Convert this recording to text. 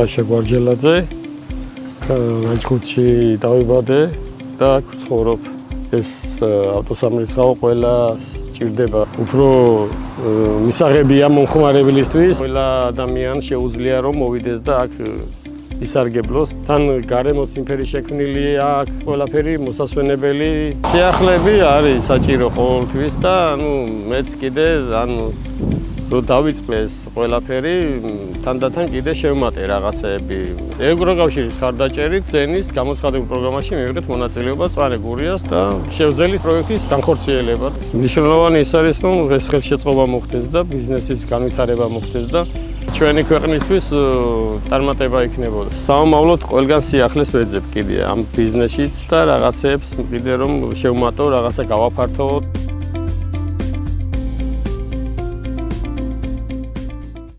საშა გვარჯელაძე, განჩხუთში დავიბადე და აქ ვცხოვრობ. ეს ავტოსამრიცხაო ყველას ჭირდება. უფრო მისაღებია მომხმარებლისთვის. ყველა ადამიანს შეუძლია რომ მოვიდეს და აქ ისარგებლოს. თან გარემოც იმფერი შექმნილია, აქ ყველაფერი მოსასვენებელი. სიახლეები არის საჭირო ყოველთვის და მეც კიდე რო დავიწყეს ყველაფერი, თანდათან კიდე შევმატე რაღაცეები. ევროკავშირის ხარდაჭერით დენის გამოცხადებულ პროგრამაში მივიღეთ მონაწილეობა მწვანე გურიას და შევძელით პროექტის განხორციელება. მნიშვნელოვანი ის არის, რომ ეს ხელშეწყობა მოხდეს და ბიზნესის განვითარება მოხდეს და ჩვენი ქვეყნისთვის წარმატება იქნებოდა. საომავლოდ ყველგან სიახლეს ვეძებ კიდე ამ ბიზნესშიც და რაღაცეებს კიდე რომ შევმატო, რაღაცა გავაფართოვოთ.